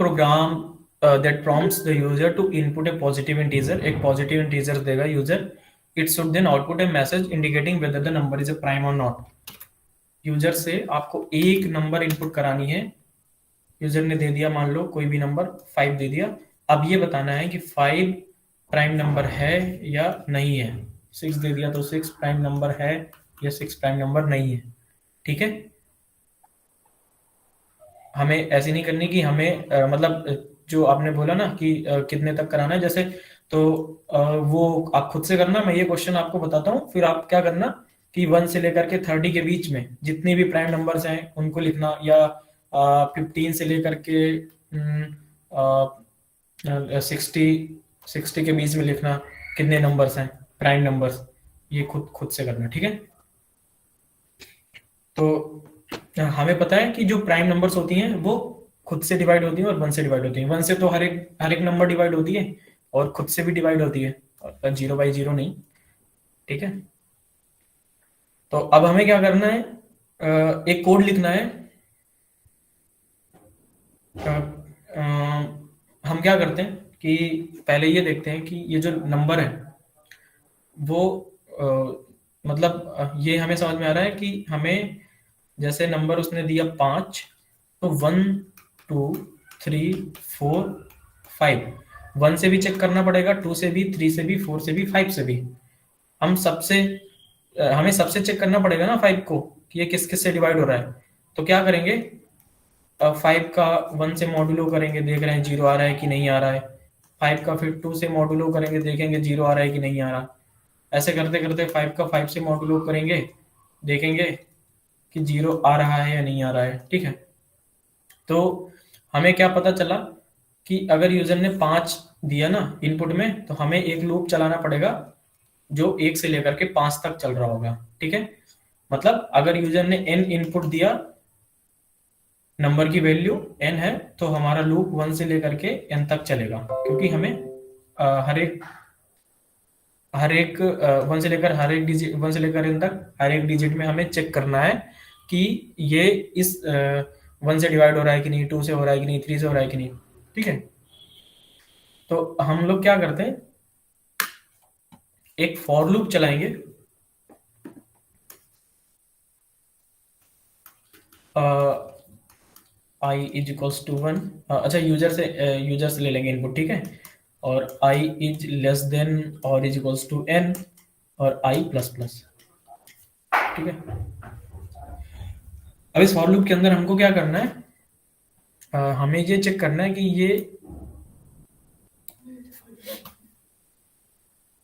Programme that prompts the user to input a positive integer, एक positive integer देगा user. It should then output a message indicating whether the number is a prime or not. User से आपको एक number input करानी है. User ने दे दिया, मान लो कोई भी नंबर 5 दे दिया. अब ये बताना है कि 5 प्राइम नंबर है या नहीं है. 6 दे दिया तो 6 प्राइम नंबर है या 6 प्राइम नंबर नहीं है. ठीक है. हमें ऐसी नहीं करनी कि हमें मतलब जो आपने बोला ना कि कितने तक कराना है जैसे, तो वो आप खुद से करना. मैं ये क्वेश्चन आपको बताता हूँ, फिर आप क्या करना कि 1 से लेकर के 30 के बीच में जितनी भी प्राइम नंबर्स हैं उनको लिखना, या 15 से लेकर के 60 के बीच में लिखना कितने नंबर्स हैं प्राइम नंबर्स. ये खुद से करना. ठीक है. तो हमें पता है कि जो प्राइम नंबर्स होती हैं वो खुद से डिवाइड होती हैं और 1 से डिवाइड होती हैं. 1 से तो हर एक नंबर डिवाइड होती है और खुद से भी डिवाइड होती है, 0 बाई 0 नहीं. ठीक है. तो अब हमें क्या करना है, एक कोड लिखना है. हम क्या करते हैं कि पहले ये देखते हैं कि ये जो नंबर है वो मतलब ये हमें समझ में आ रहा है कि हमें जैसे नंबर उसने दिया 5, तो 1 2 3 4 5. 1 से भी चेक करना पड़ेगा, 2 से भी, 3 से भी, 4 से भी, 5 से भी. हमें सबसे चेक करना पड़ेगा ना 5 को कि ये किस किस से डिवाइड हो रहा है. तो क्या करेंगे, 5 का 1 से मॉड्यूलो करेंगे, देख रहे हैं 0 आ रहा है कि नहीं आ रहा है. 5 का फिर 2 से मॉड्यूलो करेंगे, देखेंगे 0 आ रहा है कि नहीं आ रहा. ऐसे करते करते 5 का 5 से मॉड्यूलो करेंगे, देखेंगे कि 0 आ रहा है या नहीं आ रहा है. ठीक है. तो हमें क्या पता चला कि अगर यूजर ने 5 दिया ना इनपुट में, तो हमें एक लूप चलाना पड़ेगा जो 1 से लेकर के 5 तक चल रहा होगा. ठीक है. मतलब अगर यूजर ने n इनपुट दिया, नंबर की वैल्यू n है, तो हमारा लूप 1 से लेकर के n तक चलेगा, क्योंकि हमें हर एक 1 से लेकर हर एक डिजिट 1 से लेकर n तक हर एक डिजिट में हमें चेक करना है कि ये इस 1 से डिवाइड हो रहा है कि नहीं, 2 से हो रहा है कि नहीं, 3 से हो रहा है कि नहीं. ठीक है. तो हम लोग क्या करते हैं, एक फॉर लूप चलाएंगे. आई इज इक्वल्स टू 1. अच्छा, यूजर से ले लेंगे इनपुट. ठीक है. और आई इज लेस देन और इज इक्वल्स टू n और आई प्लस प्लस. ठीक है. अब इस फॉर लूप के अंदर हमको क्या करना है, हमें ये चेक करना है कि ये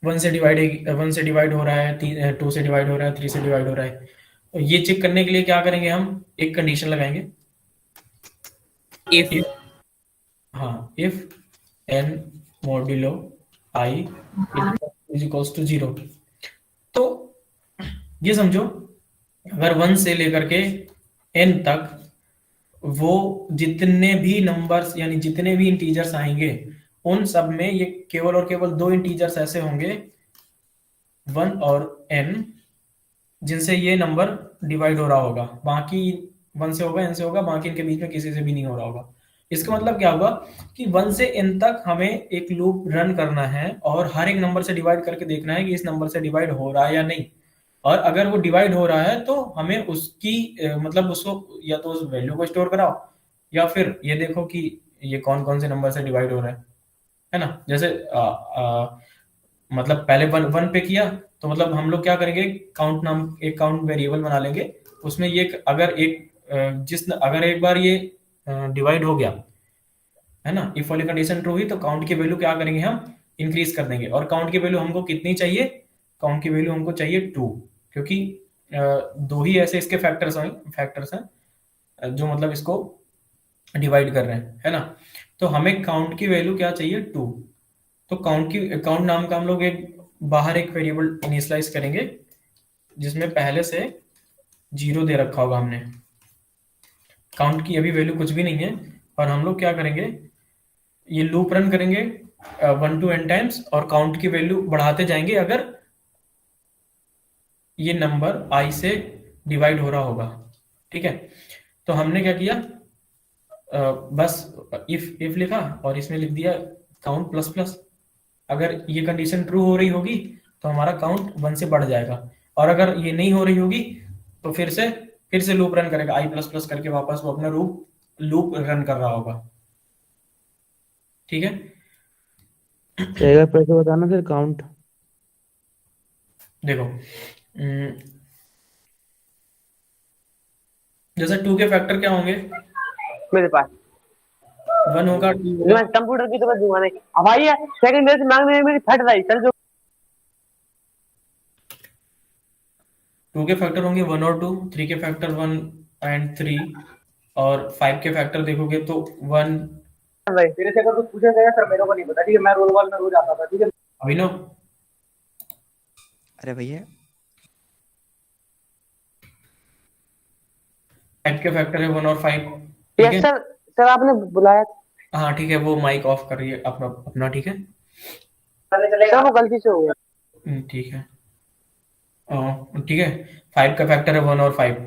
1 से डिवाइड हो रहा है, 2 से डिवाइड हो रहा है, 3 से डिवाइड हो रहा है. तो ये चेक करने के लिए क्या करेंगे, हम एक कंडीशन लगाएंगे. if हाँ, if n modulo i is equals to 0. तो ये समझो, अगर 1 से लेकर के n तक वो जितने भी नंबर्स यानी जितने भी इंटीजर्स आएंगे, उन सब में ये केवल और केवल 2 इंटीजर्स ऐसे होंगे 1 और n, जिनसे ये नंबर डिवाइड हो रहा होगा. बाकी 1 से होगा, n से होगा, बाकी इनके बीच में किसी से भी नहीं हो रहा होगा. इसका मतलब क्या होगा कि 1 से n तक हमें एक लूप रन करना है और हर एक नंबर से डिवाइड करके देखना है कि इस नंबर से डिवाइड हो रहा है या नहीं. और अगर वो डिवाइड हो रहा है तो हमें उसकी मतलब उसको या तो उस वैल्यू को स्टोर कराओ, या फिर ये देखो कि ये कौन कौन से नंबर से डिवाइड हो रहा है ना. जैसे मतलब पहले वन पे किया, तो मतलब हम लोग क्या करेंगे, एक काउंट वेरिएबल बना लेंगे. उसमें ये अगर एक बार ये डिवाइड हो गया है ना, इफ वाली कंडीशन ट्रू हुई, तो काउंट की वैल्यू क्या करेंगे, हम इंक्रीज कर देंगे. और काउंट की वैल्यू हमको कितनी चाहिए, काउंट की वैल्यू हमको चाहिए 2, क्योंकि 2 ही ऐसे इसके फैक्टर्स हैं जो मतलब इसको डिवाइड कर रहे हैं, है ना. तो हमें काउंट की वैल्यू क्या चाहिए, 2. तो काउंट नाम का हम लोग बाहर एक वेरिएबल इनिशियलाइज करेंगे जिसमें पहले से 0 दे रखा होगा हमने. काउंट की अभी वैल्यू कुछ भी नहीं है, और हम लोग क्या करेंगे, ये लूप रन करेंगे 1 to n टाइम्स, और काउंट की वैल्यू बढ़ाते जाएंगे अगर ये नंबर i से डिवाइड हो रहा होगा. ठीक है. तो हमने क्या किया, बस इफ लिखा और इसमें लिख दिया काउंट प्लस प्लस। अगर ये कंडीशन ट्रू हो रही होगी तो हमारा काउंट 1 से बढ़ जाएगा, और अगर ये नहीं हो रही होगी तो फिर से लूप रन करेगा, आई प्लस प्लस करके वापस वो अपना लूप रन कर रहा होगा। ठीक है। एक बार फिर से बताना सर काउंट। देखो, जैसे 2 के फैक्टर क्या होंगे? मेरे पास 1 होगा, 2 मैं होगा। कंप्यूटर की तो मैं दूंगा नहीं। अब भाई सेकंड से मांगने में मेरी फट रही चल जो 2 के फैक्टर होंगे 1 और 2, 3 के फैक्टर 1 एंड 3, और 5 के फैक्टर देखोगे तो 1। भाई तेरे से अगर कुछ पूछा जाएगा सर मेरे को नहीं पता, ठीक है, मैं रोल कॉल में रोज आता था, ठीक है। अभिनव, अरे भैया 5 के फैक्टर है 1 और 5। ठीक यस है। सर, सर आपने बुलाया हाँ ठीक है, वो माइक ऑफ करिए अपना अपना। ठीक है। सर, वो गलती से हो गया। ठीक है। ठीक है। 5 का फैक्टर है 1 और 5,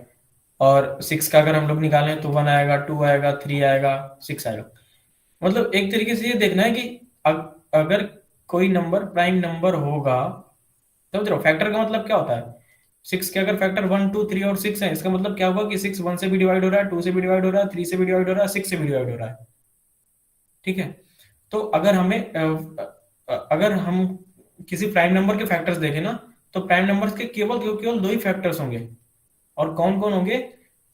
और 6 का अगर हम लोग निकालें तो 1 आएगा, 2 आएगा, 3 आएगा, 6 आएगा। मतलब एक तरीके से ये देखना है कि अगर कोई नंबर प्राइम नंबर होगा, समझ रहे हो? फैक्टर का मतलब क्या होता है? 6 के अगर फैक्टर 1 2 3 और 6 है, इसका मतलब क्या होगा कि 6 1 से भी डिवाइड हो रहा है, 2 से भी डिवाइड हो रहा है, 3 से भी डिवाइड हो रहा है, 6 से भी डिवाइड हो रहा है। ठीक है। तो अगर हम किसी प्राइम नंबर के फैक्टर्स देखें ना, तो प्राइम नंबर्स के केवल केवल 2 ही फैक्टर्स होंगे। और कौन कौन होंगे?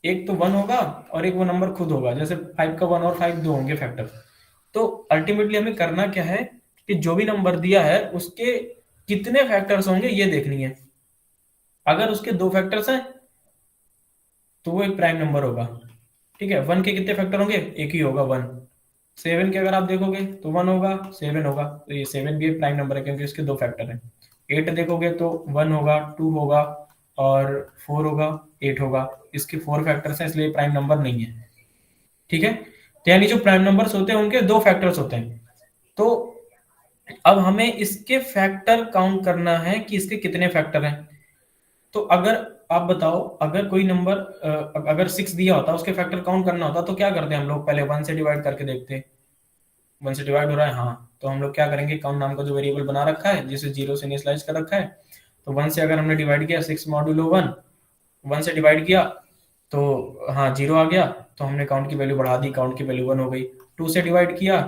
एक तो 1 होगा, और एक वो नंबर खुद होगा। जैसे 5 का 1 और 5 दो होंगे फैक्टर। तो अल्टीमेटली हमें करना क्या है कि जो भी नंबर दिया है उसके कितने फैक्टर्स होंगे ये देखनी है। अगर उसके 2 फैक्टर्स हैं तो वो एक प्राइम नंबर होगा। ठीक है। 1 के कितने फैक्टर होंगे? एक ही होगा, 1। 7 के अगर आप देखोगे तो 1 होगा, 7 होगा, तो ये 7 भी एक प्राइम नंबर है क्योंकि उसके 2 फैक्टर हैं। 8 देखोगे तो 1 होगा, 2 होगा, और 4 होगा, 8 होगा। इसके 4 फैक्टर्स हैं, इसलिए प्राइम नंबर नहीं है। ठीक है। तो यानी जो प्राइम नंबर्स होते हैं उनके 2 फैक्टर्स होते हैं। तो अब हमें इसके फैक्टर काउंट करना है कि इसके कितने फैक्टर हैं। तो अगर आप बताओ, अगर कोई नंबर अगर 6 दिया होता, उसके फैक्टर काउंट करना होता, तो क्या करते हैं हम लोग? पहले 1 से डिवाइड करके देखते हैं। 1 से डिवाइड हो रहा है, हाँ, तो हम लोग क्या करेंगे? काउंट नाम का जो वेरिएबल बना रखा है, जिसे 0 से इनिशियलाइज कर रखा है, तो 1 से अगर हमने डिवाइड किया, 6 मॉड्यूलो 1, 1 से डिवाइड किया तो हाँ 0 आ गया, तो हमने काउंट की वैल्यू बढ़ा दी, काउंट की वैल्यू 1 हो गई। 2 से डिवाइड किया,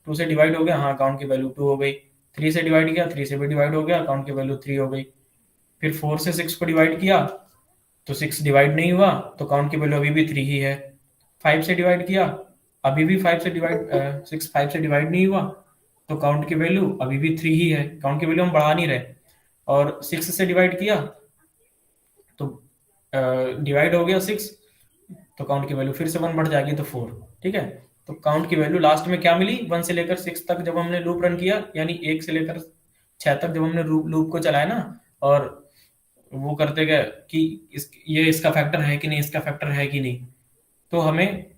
2 से डिवाइड हो गया, हाँ, काउंट की वैल्यू 2 हो गई। 3 से डिवाइड किया, 3 से भी डिवाइड हो गया, काउंट की वैल्यू 3 हो गई। फिर 4 से 6 को डिवाइड किया तो 6 डिवाइड नहीं हुआ, तो काउंट की वैल्यू अभी भी 3 ही है। 5 से डिवाइड किया, अभी भी 6 5 से डिवाइड नहीं हुआ, तो काउंट की वैल्यू अभी भी 3 ही है, काउंट की वैल्यू हम बढ़ा नहीं रहे। और 6 से डिवाइड किया तो डिवाइड हो गया 6, तो काउंट की वैल्यू फिर से 1 बढ़ जाएगी, तो 4। ठीक है। तो काउंट की वैल्यू लास्ट में क्या मिली? 1 से लेकर 6 तक जब हमने लूप रन किया, यानी 1 से लेकर 6 तक जब हमने लूप को चलाया ना, और वो करते गए कि ये इसका फैक्टर है कि नहीं, इसका फैक्टर है कि नहीं, तो हमें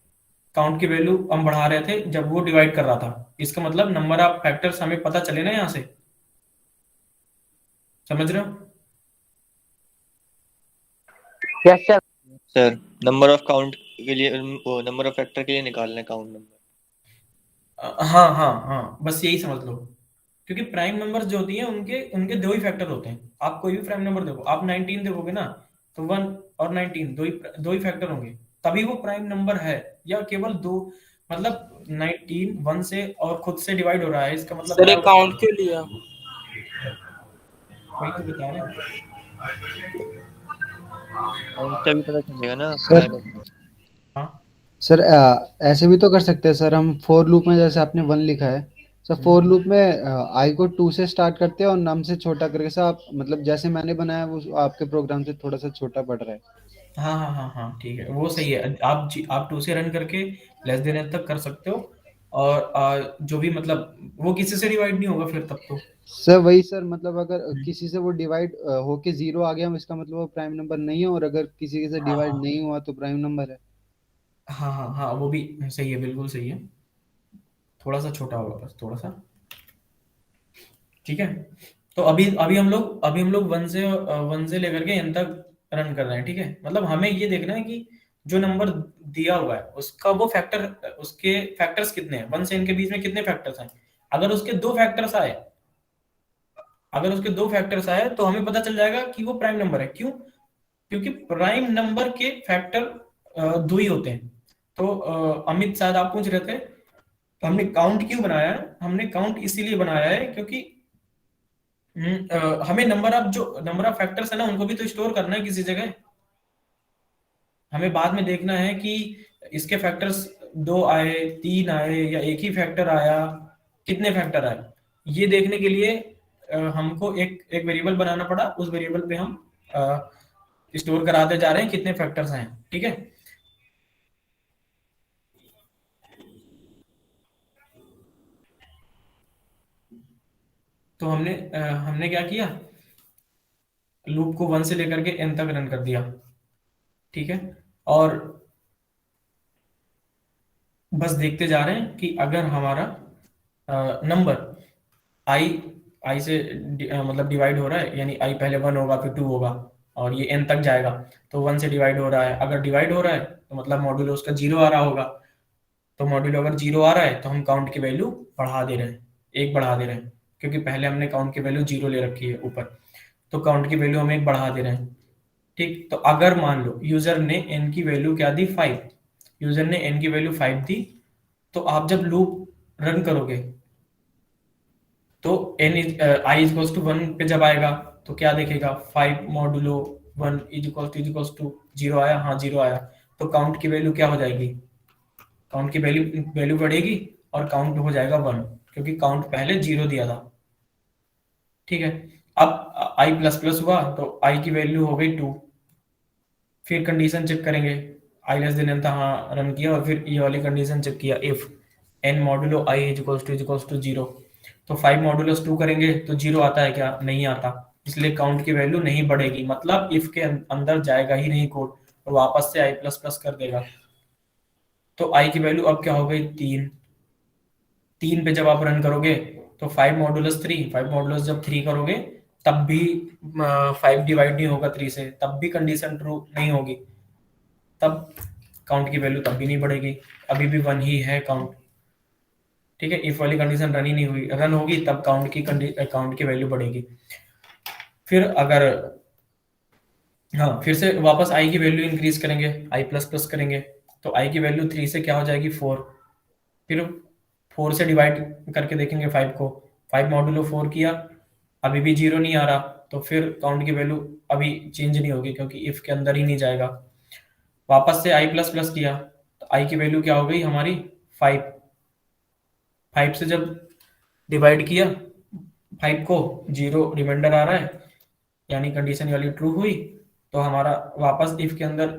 काउंट की वैल्यू हम बढ़ा रहे थे जब वो डिवाइड कर रहा था। इसका मतलब नंबर ऑफ फैक्टर्स हमें पता चले ना यहाँ से। समझ रहे हो? Yes sir. Sir number of count के लिए वो नंबर ऑफ फैक्टर के लिए निकालना है काउंट नंबर। हाँ हाँ हाँ, बस यही समझ लो। क्योंकि प्राइम नंबर्स जो होती हैं उनके उनके 2 ही फैक्टर होते हैं। आप कोई भी प्राइम नंबर देखो, आप 19 देखोगे ना, तो 1 और 19 दो ही फैक्टर होंगे, तभी वो प्राइम नंबर है। या केवल 2, मतलब 19 1 से और खुद से डिवाइड हो रहा है, इसका मतलब सर क्या एक होगा? काउंट के लिए वही तो बता रहे हैं। काउंट से भी पता चलेगा ना सर हाँ सर ऐसे भी तो कर सकते हैं सर हम फॉर लूप में, जैसे आपने 1 लिखा है सर, फॉर लूप में आई को 2 से स्टार्ट करते हैं और नम से छोटा करके सर, आप मतलब जैसे मैंने बनाया वो आपके प्रोग्राम से थोड़ा सा छोटा पड़ रहा है। हाँ हाँ हाँ हाँ, ठीक है, वो सही है। आप 2 से रन करके लेस देन एन तक कर सकते हो। और जो भी मतलब वो किसी से डिवाइड नहीं होगा फिर तब तो। सर वही सर, मतलब अगर हम्म, किसी से वो डिवाइड होके 0 आ गया इसका मतलब वो प्राइम नंबर नहीं है, और अगर किसी से हाँ डिवाइड हाँ नहीं हुआ तो प्राइम नंबर है। हाँ हाँ हाँ, वो भी सही है, बिल्कुल सही है। थोड़ा सा छोटा होगा बस, थोड़ा सा। ठीक है। तो अभी हम लोग 1 से लेकर के एन तक रन कर रहे हैं। ठीक है। मतलब हमें ये देखना है कि जो नंबर दिया हुआ है उसका वो फैक्टर, उसके फैक्टर्स कितने हैं, 1 से n के बीच में कितने फैक्टर्स हैं। अगर उसके दो फैक्टर्स आए, अगर उसके दो फैक्टर्स आए तो हमें पता चल जाएगा कि वो प्राइम नंबर है। क्यों? क्योंकि प्राइम नंबर के फैक्टर दो ही होते हैं। तो अमित शायद आप पूछ रहे थे, तो हमने काउंट क्यों बनाया है? हमने काउंट इसीलिए बनाया है क्योंकि हमें नंबर ऑफ फैक्टर्स है ना, उनको भी तो स्टोर करना है किसी जगह। हमें बाद में देखना है कि इसके फैक्टर्स दो आए, तीन आए, या एक ही फैक्टर आया, कितने फैक्टर आए। ये देखने के लिए हमको एक एक वेरिएबल बनाना पड़ा। उस वेरिएबल पे हम स्टोर कराते जा रहे हैं कितने फैक्टर्स हैं। ठीक है, तो हमने क्या किया, लूप को 1 से लेकर के n तक रन कर दिया। ठीक है, और बस देखते जा रहे हैं कि अगर हमारा नंबर आई आई से मतलब डिवाइड हो रहा है, यानी आई पहले 1 होगा फिर 2 होगा और ये n तक जाएगा, तो 1 से डिवाइड हो रहा है। अगर डिवाइड हो रहा है तो मतलब मॉड्यूलो उसका 0 आ रहा होगा। तो मॉड्यूलो अगर 0 आ रहा है तो हम काउंट की वैल्यू बढ़ा दे रहे हैं, एक बढ़ा दे रहे हैं, क्योंकि पहले हमने काउंट की वैल्यू 0 ले रखी है ऊपर, तो काउंट की वैल्यू हम एक बढ़ा दे रहे हैं। ठीक, तो अगर मान लो यूजर ने n की वैल्यू क्या दी, 5, यूजर ने n की वैल्यू 5 दी, तो आप जब लूप रन करोगे तो n is I is equals to 1 पे जब आएगा तो क्या देखेगा, 5 मॉडुलो 1 इज इक्वल्स टू 0 आया, हाँ 0 आया, तो काउंट की वैल्यू क्या हो जाएगी, काउंट की वैल्यू वैल्यू बढ़ेगी और काउंट हो जाएगा 1, क्योंकि काउंट पहले 0 दिया था। ठीक है, अब आई प्लस प्लस हुआ तो आई की वैल्यू हो गई 2, फिर कंडीशन चेक करेंगे, आई लेस देन n था, हाँ रन किया, और फिर ये वाली कंडीशन चेक किया, if n modulo I is equals to 0, तो 5 मॉडुलस 2 करेंगे तो 0 आता है क्या, नहीं आता, इसलिए काउंट की वैल्यू नहीं बढ़ेगी, मतलब इफ के अंदर जाएगा ही नहीं कोड और वापस से आई प्लस प्लस कर देगा। तो आई की वैल्यू अब क्या हो गई, 3, 3 पे जब आप रन करोगे तो 5 मॉडुलस 3, 5 मॉडुलस जब 3 करोगे तब भी 5 डिवाइड नहीं होगा 3 से, तब भी कंडीशन ट्रू नहीं होगी, तब काउंट की वैल्यू तब भी नहीं बढ़ेगी, अभी भी 1 ही है काउंट। ठीक है, इफ वाली कंडीशन रन ही नहीं हुई, रन होगी तब काउंट की वैल्यू बढ़ेगी। फिर अगर हाँ, फिर से वापस आई की वैल्यू इंक्रीज करेंगे, आई प्लस प्लस करेंगे, तो आई की वैल्यू 3 से क्या हो जाएगी, 4, फिर 4 से डिवाइड करके देखेंगे 5 को, 5 मॉडुलो 4 किया, अभी भी 0 नहीं आ रहा, तो फिर काउंट की वैल्यू अभी चेंज नहीं होगी क्योंकि इफ के अंदर ही नहीं जाएगा। वापस से आई प्लस प्लस किया तो आई की वैल्यू क्या हो गई हमारी, 5, 5 से जब डिवाइड किया 5 को, 0 रिमाइंडर आ रहा है, यानी कंडीशन वाली ट्रू हुई, तो हमारा वापस इफ के अंदर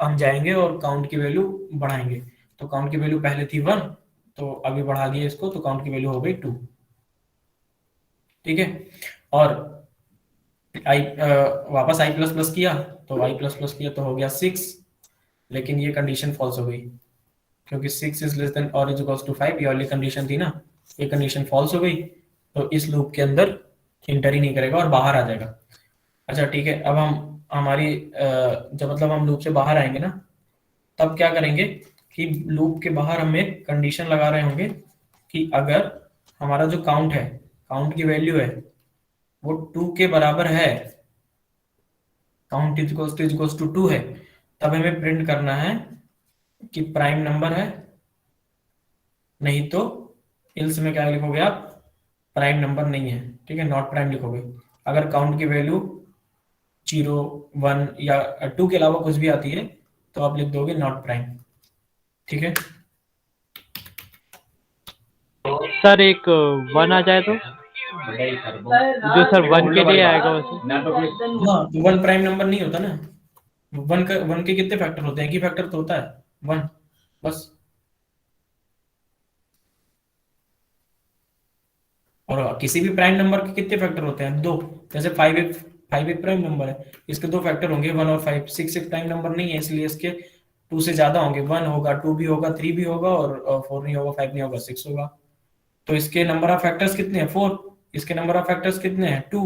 हम जाएंगे और काउंट की वैल्यू बढ़ाएंगे। तो काउंट की वैल्यू पहले थी 1, तो अभी बढ़ा दिए इसको, तो काउंट की वैल्यू हो गई 2। ठीक है, और आई वापस आई प्लस प्लस किया, तो आई प्लस प्लस किया तो हो गया 6, लेकिन ये कंडीशन फॉल्स हो गई क्योंकि 6 इज लेस देन और इज इक्वल्स टू 5, ये वाली कंडीशन थी ना, ये कंडीशन फॉल्स हो गई, तो इस लूप के अंदर इंटर ही नहीं करेगा और बाहर आ जाएगा। अच्छा ठीक है, अब हम हमारी जब मतलब हम लूप से बाहर आएंगे ना, तब क्या करेंगे कि लूप के बाहर हम एक कंडीशन लगा रहे होंगे कि अगर हमारा जो काउंट है, काउंट की वैल्यू है वो 2 के बराबर है, काउंट इज इक्वल्स टू 2 है, तब हमें प्रिंट करना है कि प्राइम नंबर है, नहीं तो इल्स में क्या लिखोगे आप, प्राइम नंबर नहीं है। ठीक है, नॉट प्राइम लिखोगे। अगर काउंट की वैल्यू 0, 1 या 2 के अलावा कुछ भी आती है तो आप लिख दोगे नॉट प्राइम। ठीक है, सर एक 1 आ जाए तो, जो सर 1 के लिए आएगा वैसे। हाँ, 1 प्राइम नंबर नहीं होता ना, 1 के कितने फैक्टर होते हैं, एक ही फैक्टर तो होता है 1 बस। और किसी भी प्राइम नंबर के कितने फैक्टर होते हैं, 2, जैसे 5 एक प्राइम नंबर है, इसके 2 फैक्टर होंगे 1 और 5। 6 एक प्राइम नंबर नहीं है, इसलिए इसके 2 से ज्यादा होंगे, 1 होगा, 2 भी होगा, 3 भी होगा, और 4 नहीं होगा, 5 नहीं होगा, 6 होगा। तो इसके नंबर ऑफ फैक्टर्स कितने हैं, 4, इसके नंबर ऑफ फैक्टर्स कितने हैं, 2।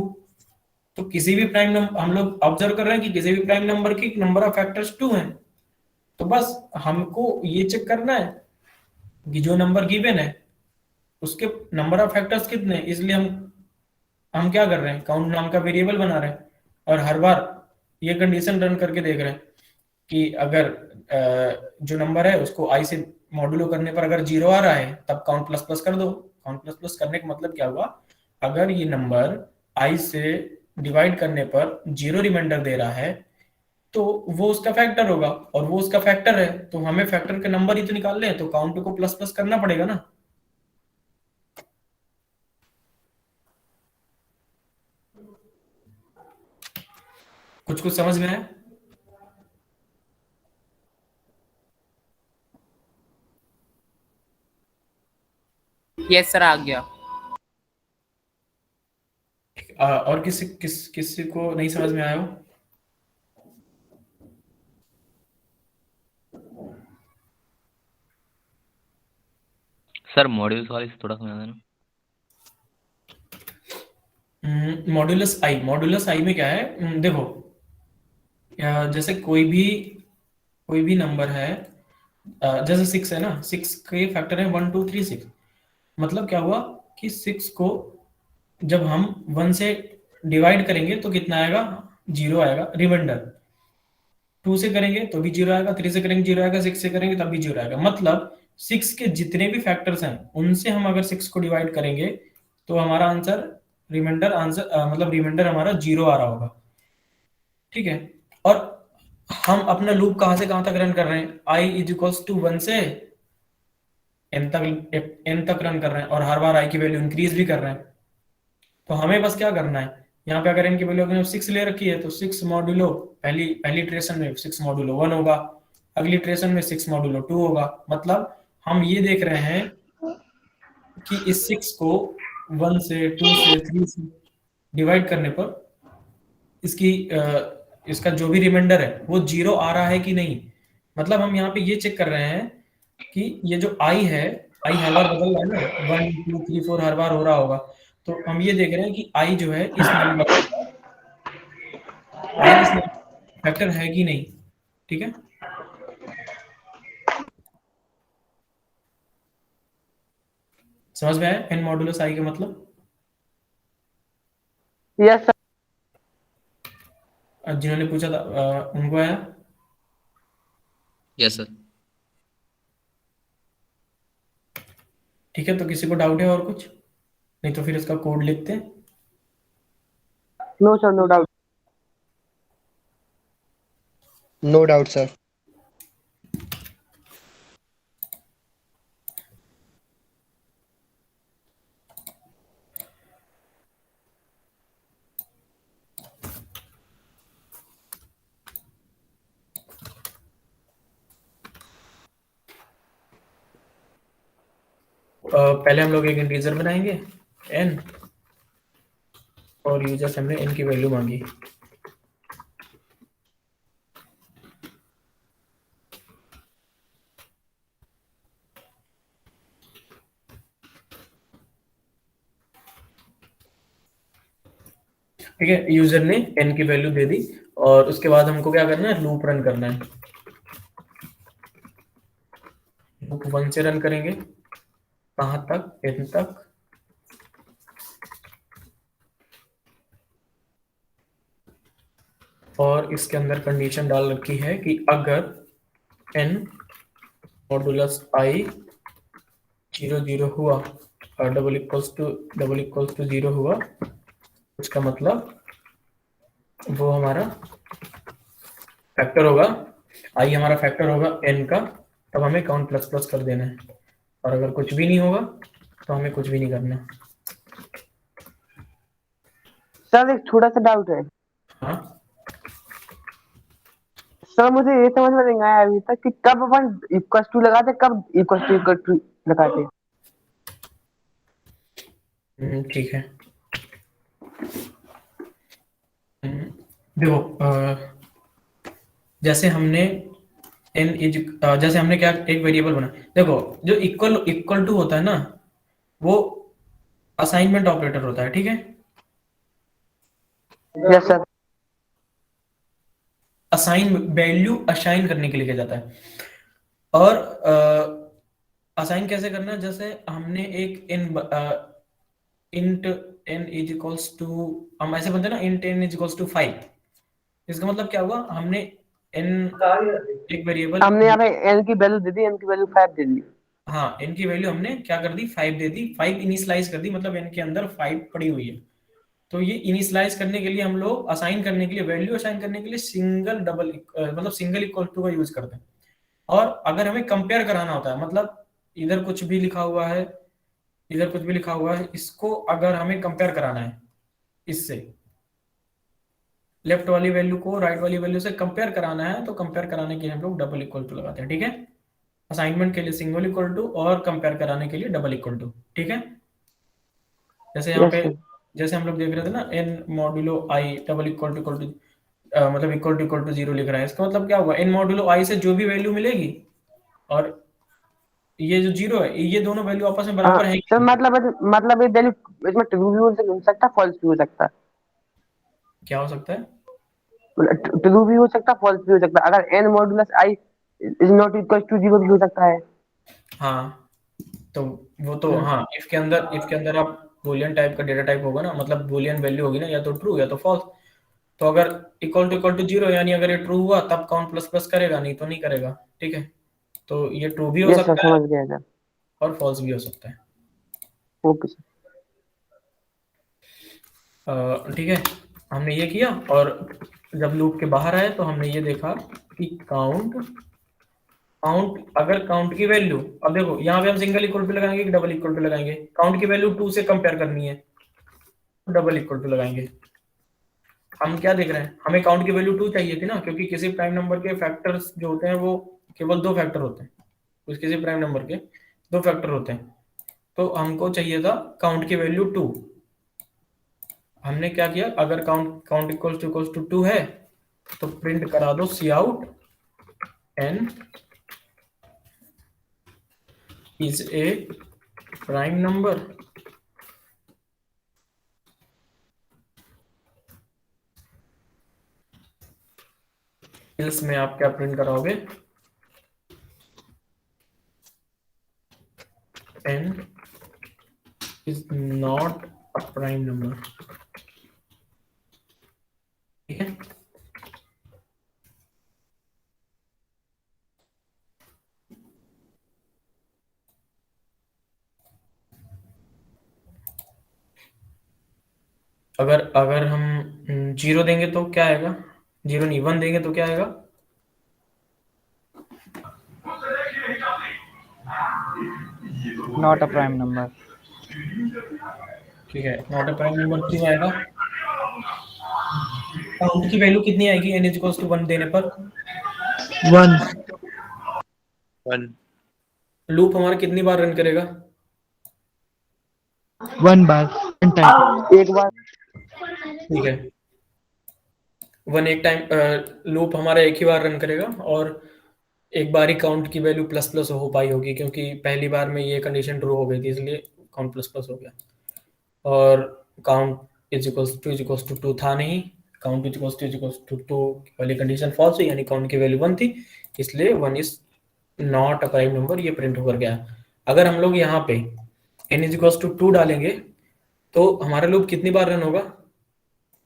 तो किसी भी प्राइम नंबर, हम लोग ऑब्जर्व कर रहे हैं कि किसी भी प्राइम नंबर की नंबर ऑफ फैक्टर्स 2 हैं, तो बस हमको ये चेक करना है कि जो नंबर गिवन है उसके नंबर ऑफ फैक्टर्स कितने हैं। इसलिए हम क्या कर रहे हैं, काउंट नाम का वेरिएबल बना रहे हैं और हर बार ये कंडीशन रन करके देख रहे हैं कि अगर जो नंबर है उसको आई से मॉड्यूलो करने पर अगर 0 आ रहा है तब काउंट प्लस प्लस कर दो। काउंट प्लस प्लस करने का मतलब क्या हुआ, अगर ये नंबर आई से डिवाइड करने पर 0 रिमाइंडर दे रहा है तो वो उसका फैक्टर होगा, और वो उसका फैक्टर है तो हमें फैक्टर के नंबर ही तो निकालने हैं, तो काउंट को प्लस प्लस करना पड़ेगा ना। कुछ कुछ समझ में आया? यस सर, आ गया। और किसी को नहीं समझ में आया हो? सर मॉड्यूल्स वाले से थोड़ा समझा देना। मॉड्यूलस आई में क्या है, देखो जैसे कोई भी नंबर है, जैसे 6 है ना, 6 के फैक्टर है 1 2 3 6। मतलब क्या हुआ कि 6 को जब हम 1 से डिवाइड करेंगे तो कितना आएगा, 0 आएगा रिमाइंडर। 2 से करेंगे तो भी 0 आएगा, 3 से करेंगे 0 आएगा, 6 से करेंगे तब भी 0 आएगा। मतलब 6 के जितने भी फैक्टर्स हैं उनसे हम अगर 6 को डिवाइड करेंगे तो हमारा आंसर मतलब रिमाइंडर हमारा 0 आ रहा होगा। ठीक है, और हम अपना लूप कहां से कहां तक रन कर रहे हैं, i इज इक्वल्स टू 1 से n तक रन कर रहे हैं, और हर बार i की वैल्यू इंक्रीज भी कर रहे हैं। तो हमें बस क्या करना है, यहाँ पे अगर n की वैल्यू अगर 6 ले रखी है तो 6 मॉड्यूलो पहली इटरेशन में 6 मॉड्यूलो 1 होगा, अगली इटरेशन में 6 मॉड्यूलो 2 होगा। मतलब हम ये देख रहे हैं कि इस 6 को 1 से 2 से 3 से डिवाइड करने पर इसका जो भी रिमाइंडर है वो 0 आ रहा है कि नहीं। मतलब हम यहाँ पे ये चेक कर रहे हैं कि ये जो i है, i हर बार बदल रहा है ना, 1 2 3 4 हर बार हो रहा होगा। तो हम ये देख रहे हैं कि i जो है इस नंबर फैक्टर है कि नहीं। ठीक है, समझ में आया n मॉडुलस i का मतलब? Yes sir. जिन्होंने पूछा था उनको आया? Yes sir. ठीक है, तो किसी को डाउट है और कुछ? नहीं तो फिर इसका कोड लिखते हैं। No sir, no doubt. No doubt sir. पहले हम लोग एक इंटीजर बनाएंगे n, और यूजर से हमने n की वैल्यू मांगी। ठीक है, यूजर ने n की वैल्यू दे दी, और उसके बाद हमको क्या करना है, लूप रन करना है। लूप 1 से रन करेंगे, कहां तक, n तक। और इसके अंदर कंडीशन डाल रखी है कि अगर n मॉडुलस i 0 0 हुआ और डबल इक्वल्स टू 0 हुआ, उसका मतलब वो हमारा फैक्टर होगा, i हमारा फैक्टर होगा n का, तब हमें काउंट प्लस प्लस कर देना है। और अगर कुछ भी नहीं होगा तो हमें कुछ भी नहीं करना। सर एक छोटा सा डाउट है। हाँ, सर मुझे ये समझ में नहीं आया अभी तक कि कब अपन इक्वल टू लगाते, कब इक्वल टू लगाते। ठीक है। देखो जैसे हमने जैसे हमने क्या एक वेरिएबल बना, देखो जो इक्वल टू होता है ना वो असाइनमेंट ऑपरेटर होता है। ठीक है, yes sir. Assign value assign करने के लिए किया जाता है। और असाइन कैसे करना है, जैसे हमने एक int n is equals to, हम ऐसे बनते हैं ना, int n is equals to 5। इसका मतलब क्या हुआ, हमने n एक वेरिएबल, हमने यहाँ पे n की वैल्यू दे दी, n की वैल्यू 5 दे दी। हाँ n की वैल्यू हमने क्या कर दी, 5 दे दी, 5 इनिशियलाइज कर दी, मतलब n के अंदर 5 पड़ी हुई है। तो ये इनिशियलाइज करने के लिए हम लोग असाइन करने के लिए, वैल्यू असाइन करने के लिए सिंगल डबल मतलब सिंगल इक्वल टू का यूज करते हैं। और अगर हमें कंपेयर कराना होता है, मतलब इधर कुछ भी लिखा हुआ है, इधर कुछ भी लिखा हुआ है, इसको अगर हमें कंपेयर कराना है इससे, लेफ्ट वाली वैल्यू को राइट वाली वैल्यू से कंपेयर कराना है, तो कंपेयर कराने के लिए हम लोग डबल इक्वल टू लगाते हैं। ठीक है, असाइनमेंट के लिए सिंगल इक्वल टू और कंपेयर कराने के लिए डबल इक्वल टू। ठीक है, जैसे यहाँ यस पे, सर। जैसे हम लोग देख रहे थे ना, n modulo I double equal to मतलब इक्वल टू 0 लिख रहा है, इसका मतलब क्या हुआ, n मॉड्यूलो आई से जो भी वैल्यू मिलेगी और ये जो 0 है, ये दोनों वैल्यू आपस में हाँ बराबर है सर, मतलब ये वैल्यू इसमें ट्रू भी हो सकता है, फॉल्स भी हो सकता है। क्या हो सकता है, ट्रू भी हो सकता है, फॉल्स भी हो सकता है। अगर n modulus i is not equal to 0 भी हो सकता है। हाँ तो वो तो, हाँ इफ के अंदर आप बूलियन टाइप का डेटा टाइप होगा ना, मतलब बूलियन वैल्यू होगी ना, या तो ट्रू या तो फॉल्स। तो अगर इक्वल टू 0, यानी अगर ये ट्रू हुआ तब काउंट प्लस प्लस करेगा, नहीं तो नहीं करेगा। ठीक है, तो ये ट्रू भी हो यस सर, सकता है समझ गया सर। और फॉल्स भी हो सकता है। Okay sir. ठीक है, हमने ये किया, और जब लूप के बाहर आए तो हमने ये देखा कि काउंट अगर काउंट की वैल्यू, अब देखो यहाँ पे हम सिंगल इक्वल टू लगाएंगे कि डबल इक्वल टू लगाएंगे, काउंट की वैल्यू 2 से कंपेयर करनी है, डबल इक्वल टू लगाएंगे। हम क्या देख रहे हैं, हमें काउंट की वैल्यू 2 चाहिए थी ना, क्योंकि किसी प्राइम नंबर के फैक्टर्स जो होते हैं वो केवल 2 फैक्टर होते हैं, उस किसी प्राइम नंबर के 2 फैक्टर होते हैं। तो हमको चाहिए था काउंट की वैल्यू 2। हमने क्या किया, अगर काउंट इक्वल्स टू 2 है तो प्रिंट करा दो cout n is a prime number. इसमें आप क्या प्रिंट कराओगे, n is not a prime number। ठीक है, अगर अगर हम 0 देंगे तो क्या आएगा, 0 नहीं 1 देंगे तो क्या आएगा, नॉट अ प्राइम नंबर। ठीक है, नॉट अ प्राइम नंबर क्यों आएगा, काउंट की वैल्यू कितनी आएगी n इज इक्वल्स टू 1 देने पर, 1 1 लूप हमारा कितनी बार रन करेगा, 1 बार टाइम। एक बार। ठीक है, 1 एक टाइम लूप हमारा एक ही बार रन करेगा, और एक बार ही काउंट की वैल्यू प्लस प्लस हो पाई होगी, क्योंकि पहली बार में ये कंडीशन ट्रू हो गई थी, इसलिए काउंट प्लस प्लस हो गया। और काउंट इज इक्वल्स टू 2 था नहीं, काउंट इज इक्वल्स टू 2 वाली कंडीशन फॉल्स हुई, यानी काउंट की वैल्यू 1 थी, इसलिए 1 is not a prime number, ये प्रिंट होकर गया। अगर हम लोग यहाँ पे n इज इक्वल्स टू 2 डालेंगे तो हमारा लूप कितनी बार रन होगा,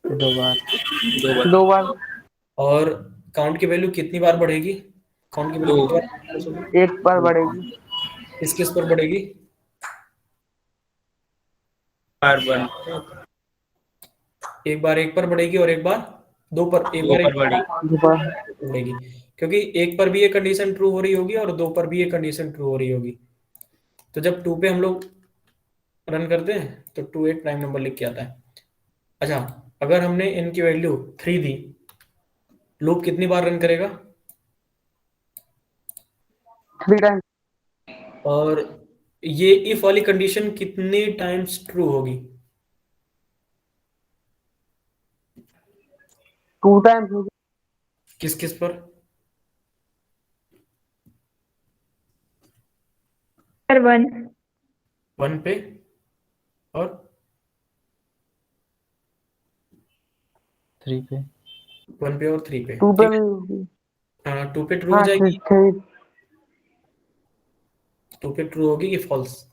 2 बार। 2 बार। और काउंट की वैल्यू कितनी बार बढ़ेगी, काउंट की वैल्यू कितनी बार increase होगी? एक बार बढ़ेगी। किस पर बढ़ेगी, बार बार एक बार 1 पर बढ़ेगी और एक बार 2 पर, एक बार 1 2 बार। बढ़ेगी, क्योंकि 1 पर भी ये कंडीशन ट्रू हो रही होगी और 2 पर भी ये कंडीशन ट्रू हो रही होगी। तो जब 2 पे हम लोग रन करते हैं तो 2 एक प्राइम नंबर लिख के आता है। अच्छा, अगर हमने n की वैल्यू 3 दी, लूप कितनी बार रन करेगा, 3 टाइम। और ये इफ वाली कंडीशन कितने टाइम्स ट्रू होगी, 2 टाइम। किस किस पर, सर 1 1 पे और 3 पे 1 पे और 3 पे, 2 पे ठीक है। भी होगी। 2 पे ट्रू हो हाँ जाएगी, 3 2 पे ट्रू होगी कि फॉल्स?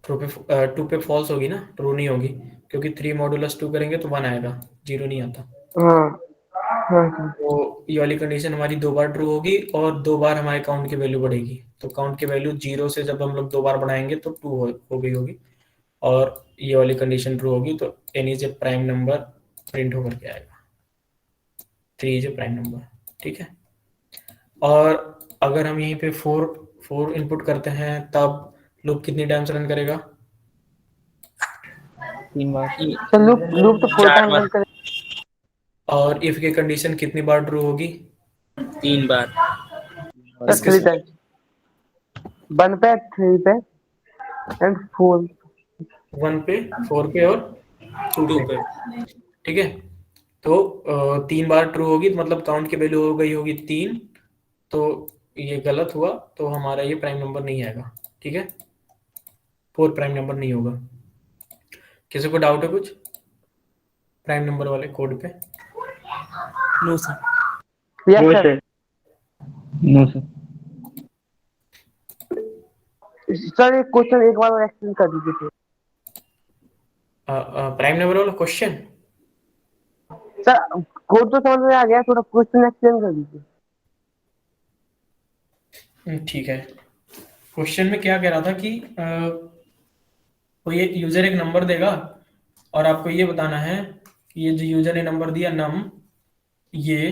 2 पे फॉल्स होगी ना, ट्रू नहीं होगी, क्योंकि 3 मॉडुलस 2 करेंगे तो 1 आएगा, 0 नहीं आता। हाँ हाँ सर। तो ये वाली कंडीशन हमारी 2 बार ट्रू होगी और 2 बार हमारे काउंट की वैल्यू बढ़ेगी। तो काउंट की वैल्यू 0 से जब हम लोग 2 बार बढ़ाएंगे तो 2 हो गई होगी, और ये वाली कंडीशन ट्रू होगी तो n is a prime number print होकर के आएगा, 3 इज ए प्राइम नंबर, ठीक है। और अगर हम यहीं पे 4 इनपुट करते हैं तब लूप कितनी टाइम्स रन करेगा? 3 बार। सर लूप लूप तो 4 4 टाइम बार, रन करे। और इफ की कंडीशन कितनी बार ट्रू होगी? 3 बार। सर इसके 3 साथ टाइम, 1 पे, 3 पे एंड 4 1 पे, 4 पे और 2 2 पे, पे। ठीक है। तो 3 बार ट्रू होगी तो मतलब काउंट की वैल्यू हो गई होगी 3, तो ये गलत हुआ, तो हमारा ये प्राइम नंबर नहीं आएगा, ठीक है। 4 प्राइम नंबर नहीं होगा। किसी को डाउट है कुछ प्राइम नंबर वाले कोड पे? No sir. Yes sir. No sir. Sir एक क्वेश्चन एक बार और एक्सप्लेन कर दीजिए सर। प्राइम नंबर वाला क्वेश्चन? सर कोड तो समझ में आ गया, थोड़ा क्वेश्चन एक्सप्लेन कर दीजिए। ठीक है। क्वेश्चन में क्या कह रहा था कि कोई एक यूजर एक नंबर देगा और आपको ये बताना है कि ये जो यूजर ने नंबर दिया नम, ये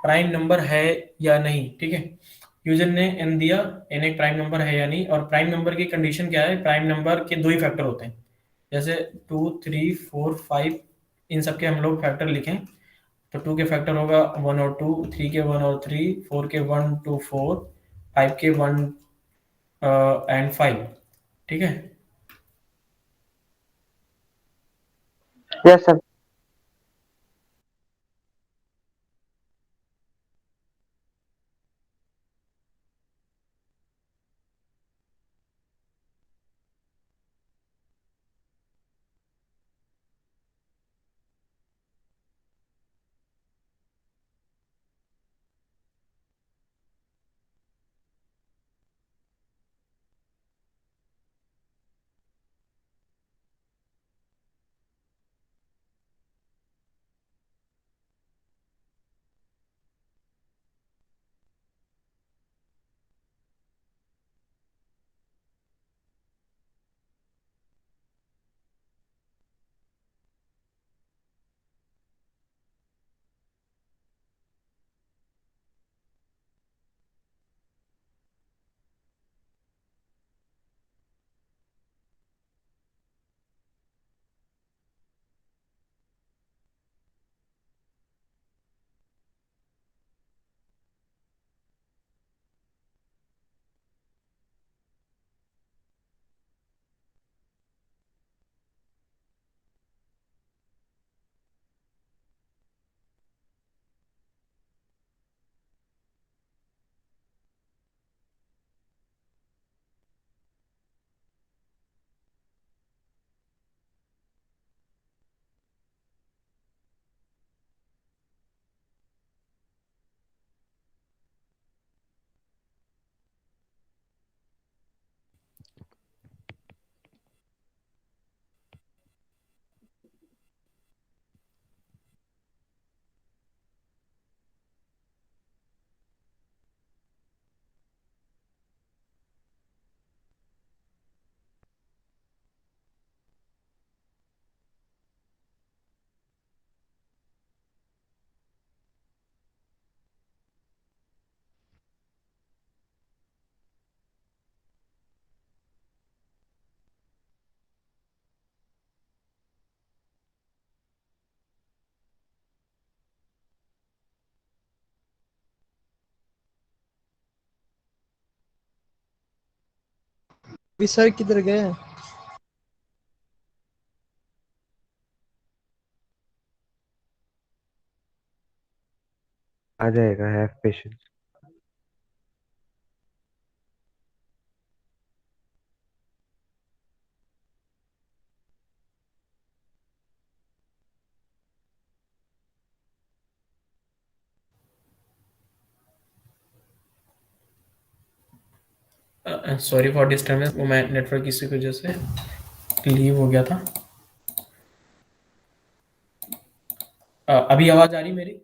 प्राइम नंबर है या नहीं, ठीक है। यूजर ने n दिया, n एक प्राइम नंबर है या नहीं, और प्राइम नंबर की कंडीशन क्या है? प्राइम नंबर के 2 ही फैक्टर होते हैं, जैसे 2 3 4 5, इन सब के हम लोग फैक्टर लिखें तो 2 के फैक्टर होगा 1 और 2, 3 के 1 और 3, 4 के 1 2 4, 5 के 1 एंड 5, ठीक है। Yes sir. अभी सर किधर गए हैं? आ जाएगा, have patience. Sorry for disturbance, वो मैं नेटवर्क इश्यू की वजह से लीव हो गया था। अभी आवाज आ रही मेरी?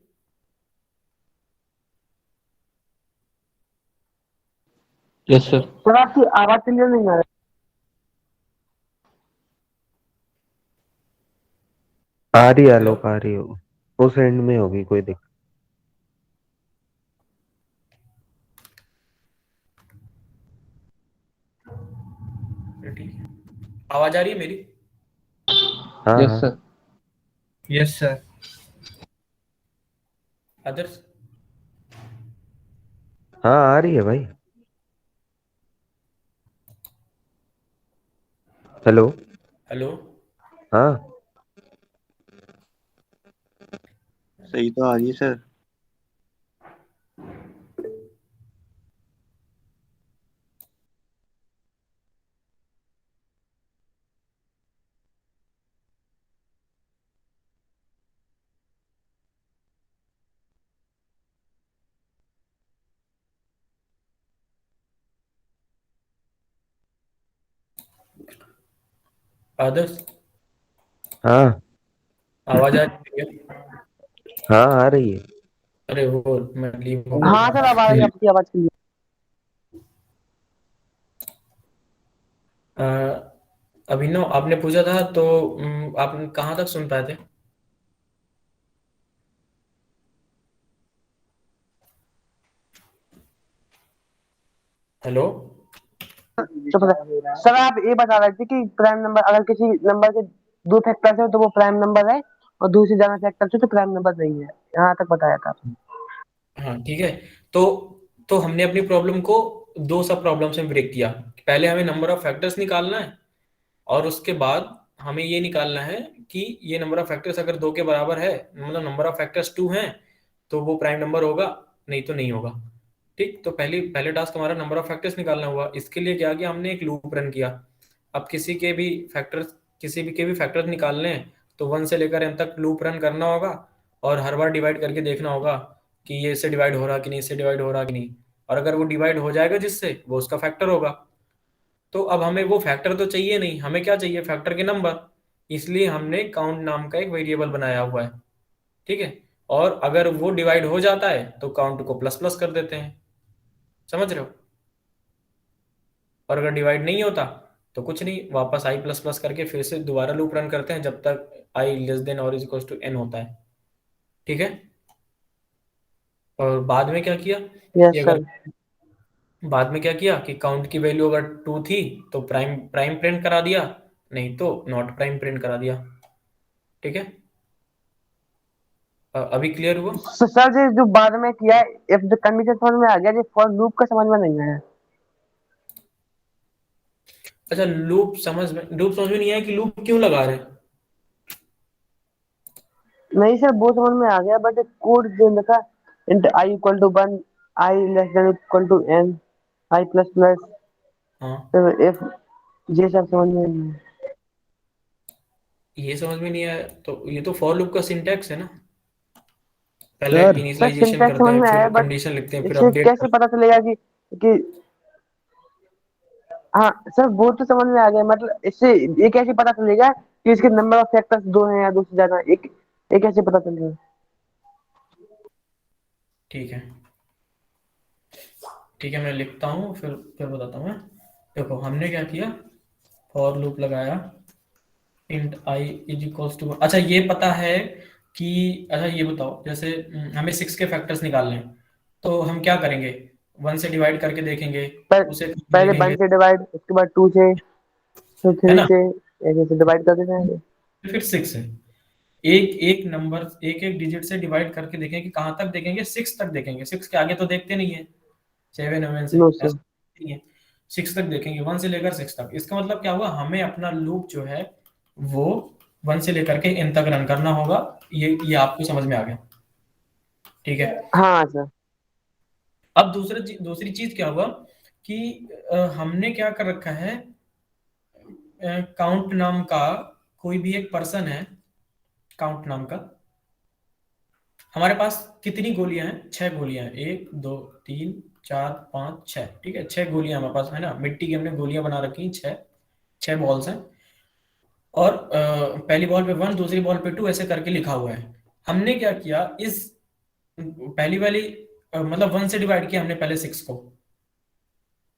Yes sir. सर आपकी आवाज क्लियर नहीं आ रही। आ रही है हेलो, आलोक, आ रही हो, उस एंड में होगी कोई दिक्कत। ठीक है, आवाज आ रही है मेरी? हाँ यस हाँ सर। Yes sir. अदर्स? हाँ, आ रही है भाई। हेलो। हेलो, हाँ सही तो आ रही है सर। अदर्स? हाँ आवाज आ रही है? हाँ, आ रही है। अरे वो मैं लीव हो गया हाँ सर अब आ रही है था। आपकी आवाज क्लियर। अभिनव, आपने पूछा था तो आप कहाँ तक सुन पाए थे? हेलो, तो सर आप ये बता रहे थे कि प्राइम नंबर अगर किसी नंबर के दो फैक्टर्स है तो वो प्राइम नंबर है, और दूसरी ज्यादा फैक्टर्स है तो प्राइम नंबर नहीं है। यहाँ तक बताया था आपने। हाँ ठीक है। तो हमने अपनी प्रॉब्लम को दो सब प्रॉब्लम्स में ब्रेक किया। पहले हमें नंबर ऑफ फैक्टर्स निकालना है, और उसके बाद हमें ये निकालना है कि ये नंबर ऑफ फैक्टर्स अगर दो के बराबर है, मतलब नंबर ऑफ फैक्टर्स टू हैं, तो वो प्राइम नंबर होगा, नहीं तो नहीं होगा। ठीक, तो पहले टास्क हमारा नंबर ऑफ फैक्टर्स निकालना हुआ। इसके लिए क्या किया हमने, एक लूप रन किया। अब किसी भी के भी फैक्टर्स निकालने हैं तो 1 से लेकर n तक लूप रन करना होगा, और हर बार डिवाइड करके देखना होगा कि ये इससे डिवाइड हो रहा कि नहीं, इससे डिवाइड हो रहा कि नहीं। और अगर वो डिवाइड हो जाएगा जिससे, वो उसका फैक्टर होगा। तो अब हमें वो फैक्टर तो चाहिए नहीं, हमें क्या चाहिए, फैक्टर के नंबर। इसलिए हमने काउंट नाम का एक वेरिएबल बनाया हुआ है। ठीक है, और अगर वो डिवाइड हो जाता है तो काउंट को प्लस प्लस कर देते हैं। समझ रहे हो? और अगर डिवाइड नहीं होता तो कुछ नहीं, वापस आई प्लस प्लस करके फिर से दोबारा लूप रन करते हैं जब तक आई लेस देन और इज इक्वल टू एन होता है। ठीक है, और बाद में क्या किया कि यस अगर सर। बाद में क्या किया कि काउंट की वैल्यू अगर 2 थी तो प्राइम प्राइम प्रिंट करा दिया, नहीं तो नॉट प्राइम प्रिंट करा दिया। ठीक है, अभी क्लियर हुआ? सर जी जो बाद में किया इफ द कंडीशन समझ में आ गया, जी फॉर लूप का समझ में नहीं आया। अच्छा, लूप समझ में नहीं आया कि लूप क्यों लगा रहे हैं? नहीं सर वो समझ में आ गया, बट कोड जो लिखा int I equal to 1, I less than equal to N, I plus plus, हाँ, फिर इफ, ये सब समझ में नहीं आया। ये समझ में नहीं आया तो ये तो फॉर लूप का सिंटैक्स है ना। पहले सर सर इनिशियलाइजेशन सिंटैक्स करते समझ हैं, में फिर आया, बट कंडीशन लिखते हैं, फिर इससे अपडेट कैसे करते पता चलेगा कि हाँ सर वो तो समझ में आ गया, मतलब इससे ये कैसे पता चलेगा कि इसके नंबर ऑफ फैक्टर्स दो हैं या दो से ज्यादा, एक ये कैसे पता चलेगा? हैं। ठीक है, ठीक है, मैं लिखता हूँ फिर बताता हूँ मैं। देखो हमने क्या किया, फॉर लूप लगाया int I is equals to, अच्छा ये पता है कि, अच्छा ये बताओ, जैसे हमें 6 के फैक्टर्स निकालने हैं तो हम क्या करेंगे, 1 से डिवाइड करके देखेंगे, उसे पहले देखेंगे, 1 से डिवाइड, उसके बाद 2 से, फिर है 3 ना? से, ऐसे से डिवाइड करते जाएंगे। फिर 6 है, एक एक नंबर एक एक डिजिट से डिवाइड करके देखेंगे कि कहाँ तक देखेंगे, 6 तक देखेंगे, 6 के आगे तो देखते नहीं है, 7 7 से नो सर। ऐसा नहीं है। 6 तक देखेंगे, 1 से लेकर 6 तक। इसका मतलब क्या हुआ, हमें अपना लूप जो है वो 1 से लेकर के n तक रन करना होगा। ये आपको समझ में आ गया? ठीक है, हाँ सर। अब दूसरी चीज क्या हुआ कि हमने क्या कर रखा है, काउंट नाम का कोई भी एक पर्सन है, काउंट नाम का। हमारे पास कितनी गोलियां हैं, 6 गोलियां हैं, 1 2 3 4 5 6, ठीक है, 6 गोलियां हमारे पास है ना, मिट्टी की हमने गोलियां बना रखी हैं, 6 बॉल्स हैं। और पहली बॉल पे 1, दूसरी बॉल पे 2, ऐसे करके लिखा हुआ है। हमने क्या किया, इस पहली वाली मतलब 1 से डिवाइड किया हमने पहले 6 को,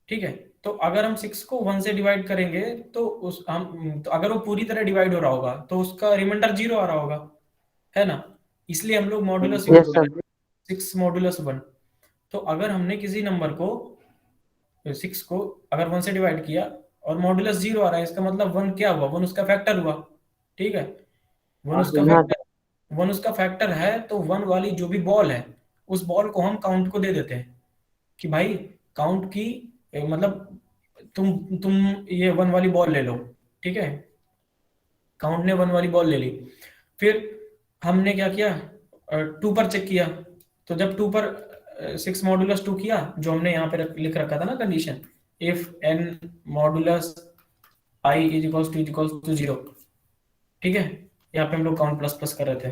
ठीक है। तो अगर हम 6 को 1 से डिवाइड करेंगे तो उस हम तो अगर वो पूरी तरह डिवाइड हो रहा होगा तो उसका रिमाइंडर 0 आ रहा होगा, है ना। इसलिए हम लोग मॉड्यूलस यूज यस कर सर। रहे हैं, 6 मॉड्यूलस 1। तो अगर हमने किसी नंबर को 6 को अगर 1 से डिवाइड किया और मॉड्यूलस 0 आ रहा है, इसका मतलब 1 क्या हुआ, 1 उसका फैक्टर हुआ, ठीक है। 1 उसका हाँ फैक्टर, 1 उसका फैक्टर है, तो 1 वाली जो भी बॉल है उस बॉल को हम काउंट को दे देते हैं कि भाई काउंट की मतलब तुम ये 1 वाली बॉल ले लो, ठीक है। काउंट ने 1 वाली बॉल ले ली। फिर हमने क्या किया, 2 पर चेक किया। तो जब 2 पर 6 मॉडुलस 2 किया, जो हमने यहाँ पे लिख रखा था ना condition, if n modulus i is equals to 0, ठीक है। यहाँ पे हम लोग काउंट प्लस प्लस कर रहे थे।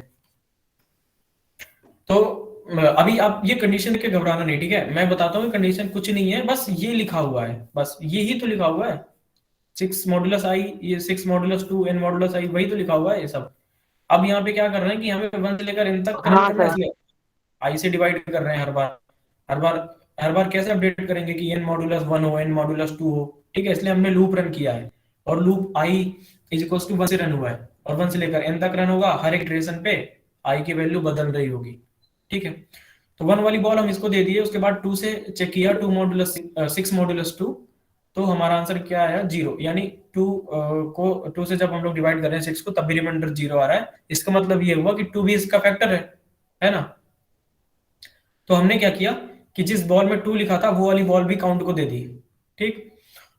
तो अभी आप ये कंडीशन के घबराना नहीं, ठीक है। मैं बताता हूँ कंडीशन कुछ नहीं है, बस ये लिखा हुआ है, बस यही तो लिखा हुआ है। 6 मॉडुलस i, ये 6 मॉडुलस 2 n मॉडुलस i, वही तो लिखा हुआ है ये सब। अब यहाँ पे क्या कर रहे हैं कि हमें 1 से लेकर n तक करंट हाँ करना है, सर। इसलिए i से डिवाइड कर रहे हैं हर बार। हर बार हर बार कैसे अपडेट करेंगे कि n मॉडुलस 1 हो, n मॉडुलस 2 हो, ठीक है। इसलिए हमने लूप रन किया है और loop i is equal to 1 से रन हुआ है और 1 से लेकर n तक रन होगा। हर एक इटरेशन पे i की वैल्यू बदल रही होगी, ठीक है। तो 1 वाली बॉल हम इसको दे दिए, उसके बाद 2 से चेक किया, 2 मॉडुलस 6 मॉडुलस 2, तो हमारा आंसर क्या आया, 0। यानी 2 को 2 से जब हम लोग डिवाइड कर रहे हैं 6 को, तब भी रिमाइंडर 0 आ रहा है। इसका मतलब ये हुआ कि 2 भी इसका फैक्टर है ना। तो हमने क्या किया कि जिस बॉल में 2 लिखा था वो वाली बॉल भी काउंट को दे दी, ठीक।